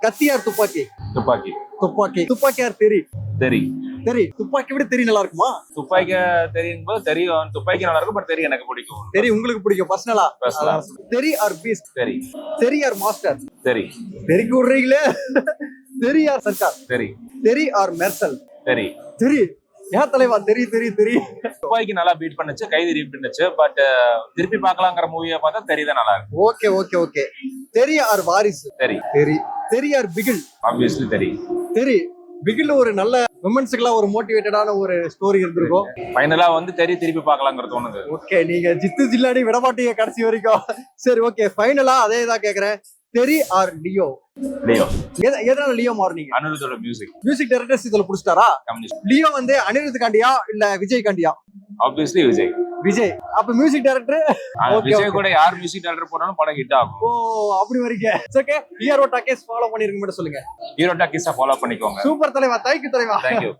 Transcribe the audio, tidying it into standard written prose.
கத்தியார் துப்பாக்கி? துப்பாக்கி. துப்பாக்கி. துப்பாக்கியார் தெரி? தெரி. தெரி. துப்பாக்கி விட தெரி நல்லா இருக்குமா? துப்பாக்கி தெரியும் போது தெரியும், துப்பாக்கி நல்லா இருக்கும், பட் தெரி எனக்கு பிடிக்கும். தெரி உங்களுக்கு பிடிக்கும் பர்சனலா? தெரி ஆர் பீஸ்ட்? தெரி. தெரி ஆர் மாஸ்டர்? தெரி. தெரிக்கு விடுறீங்களே. தெரி ஆர் சர்க்கார்? தெரி. தெரி ஆர் மெர்சல்? தெரி. தெரி. ஏன் தலைவா தெரி தெரி தெரி? துப்பாக்கி நல்லா பீட் பண்ணுச்சு, கைதி ரீட் பண்ணுச்சு, பட் திருப்பி பார்க்கலாங்கிற மூவியை பார்த்தா தெரியுதான் நல்லா இருக்கு. Okay okay okay. தெரி ஆர் வாரிசு? தெரி. தெரி. தெரி ஆர் பிகில்? ஆப்வியஸ்லி தெரி. தெரி. பிகில் ஒரு நல்ல விமன்ஸுக்குலாம் ஒரு மோட்டிவேட்டடான ஒரு ஸ்டோரி இருந்திருக்கும். ஃபைனலா வந்து தெரி திருப்பி பார்க்கலாங்கிற தோணுது. ஓகே, நீங்க ஜித்து ஜில்லாடி விட மாட்டீங்க கடைசி வரைக்கும். சரி ஓகே, ஃபைனலா அதே தான் கேக்குறேன். தெரி ஆர் லியோ? லியோ. எதனால லியோ மாறுனீங்க? அனிருத்தோட மியூசிக். மியூசிக் டைரக்டர்ஸ் இதுல புடிச்சிட்டாரா? கம்யூனிஸ்ட். லியோ வந்து அனிருத் காண்டியா இல்ல விஜய் காண்டியா? ஆப்வியஸ்லி விஜய். விஜய். அப்ப மியூசிக் டைரக்டர் விஜய் கூட யார் மியூசிக் டைரக்டர் போனாலும் படம் ஹிட் ஆகும். ஓ அப்படி வரீங்க. ஓகே, ஹீரோ டாக்கேஸ் ஃபாலோ பண்ணிருங்க மட்டும் சொல்லுங்க. ஹீரோ டாக்கீஸை ஃபாலோ பண்ணிக்கோங்க. சூப்பர் தலைவா, தேங்க்யூ தலைவா. தேங்க்யூ.